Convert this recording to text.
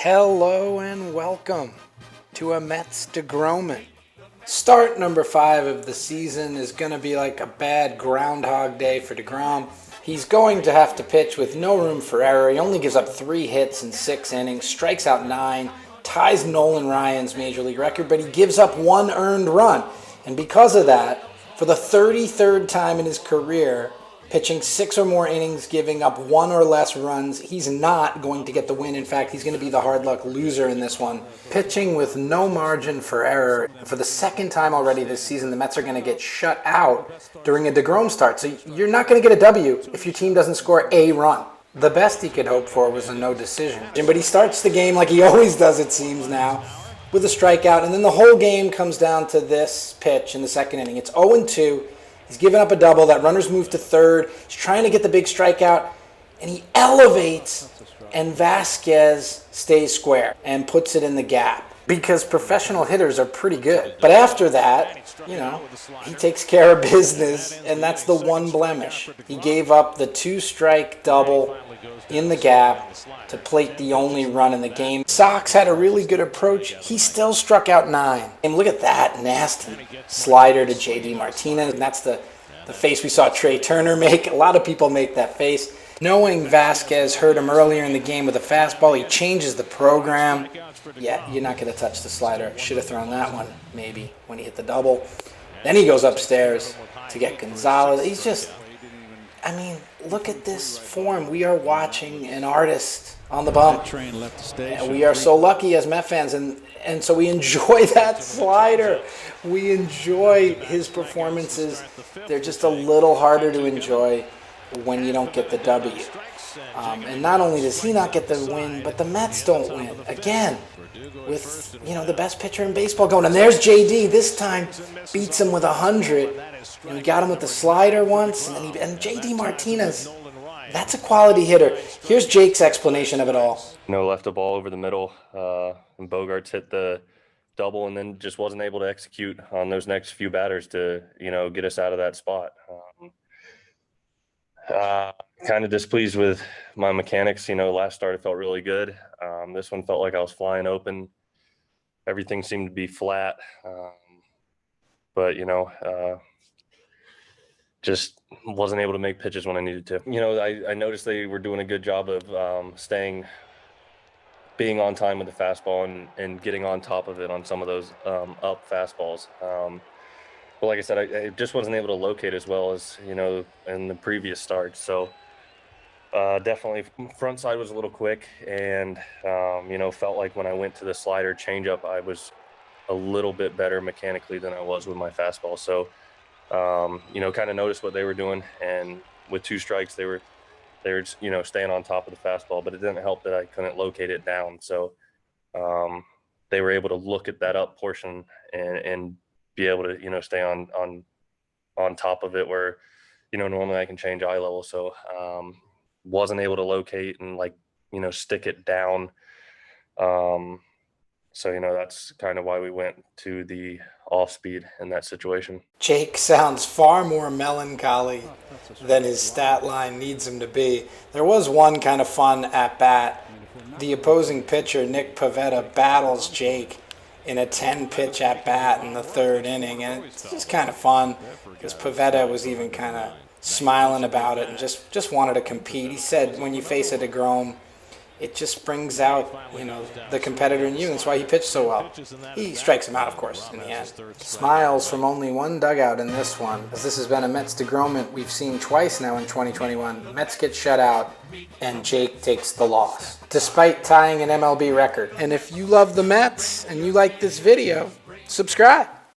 Hello and welcome to a Mets deGroment. Start number 5 of the season is going to be like a bad Groundhog Day for deGrom. He's going to have to pitch with no room for error. He only gives up 3 hits in 6 innings, strikes out 9, ties Nolan Ryan's major league record, but he gives up 1 earned run. And because of that, for the 33rd time in his career, pitching 6 or more innings, giving up 1 or less runs, he's not going to get the win. In fact, he's going to be the hard luck loser in this one. Pitching with no margin for error. For the 2nd time already this season, the Mets are going to get shut out during a deGrom start. So you're not going to get a W if your team doesn't score a run. The best he could hope for was a no decision. But he starts the game like he always does, it seems now, with a strikeout. And then the whole game comes down to this pitch in the 2nd inning. It's 0-2. He's given up a double. That runner's moved to 3rd. He's trying to get the big strikeout, and he elevates, and Vasquez stays square and puts it in the gap because professional hitters are pretty good. But after that, he takes care of business, and that's the one blemish. He gave up the 2-strike double in the gap to plate the only run in the game. Sox had a really good approach. He still struck out 9. And look at that nasty slider to JD Martinez. And that's the face we saw Trey Turner make. A lot of people make that face. Knowing Vasquez hurt him earlier in the game with a fastball, he changes the program. Yeah, you're not going to touch the slider. Should have thrown that one, maybe, when he hit the double. Then he goes upstairs to get Gonzalez. He's just, look at this form. We are watching an artist on the bump. And we are so lucky as Met fans, and so we enjoy that slider. We enjoy his performances. They're just a little harder to enjoy when you don't get the W. And not only does he not get the win, but the Mets don't win. Again, with the best pitcher in baseball going. And there's JD. This time beats him with 100. We got him with the slider once. And JD Martinez, that's a quality hitter. Here's Jake's explanation of it all. Left a ball over the middle. And Bogarts hit the double and then just wasn't able to execute on those next few batters to, get us out of that spot. Kind of displeased with my mechanics. Last start it felt really good. This one felt like I was flying open. Everything seemed to be flat. But just wasn't able to make pitches when I needed to. I noticed they were doing a good job of being on time with the fastball and getting on top of it on some of those up fastballs. But like I said, I just wasn't able to locate as well as, in the previous start. So definitely front side was a little quick and, felt like when I went to the slider changeup, I was a little bit better mechanically than I was with my fastball. So, kind of noticed what they were doing. And with 2 strikes, they were staying on top of the fastball, but it didn't help that I couldn't locate it down. So they were able to look at that up portion and be able to, stay on top of it where, normally I can change eye level. So wasn't able to locate and stick it down. So, that's kind of why we went to the off speed in that situation. Jake sounds far more melancholy than his stat line needs him to be. There was one kind of fun at bat. The opposing pitcher, Nick Pivetta, battles Jake in a 10-pitch at bat in the 3rd inning. And it's just kind of fun because Pivetta was even kind of smiling about it and just wanted to compete. He said when you face a deGrom, it just brings out, the competitor in you. That's why he pitched so well. He strikes him out, of course, in the end. Smiles from only one dugout in this one. As this has been a Mets deGroment we've seen twice now in 2021. Mets get shut out, and Jake takes the loss, despite tying an MLB record. And if you love the Mets and you like this video, subscribe.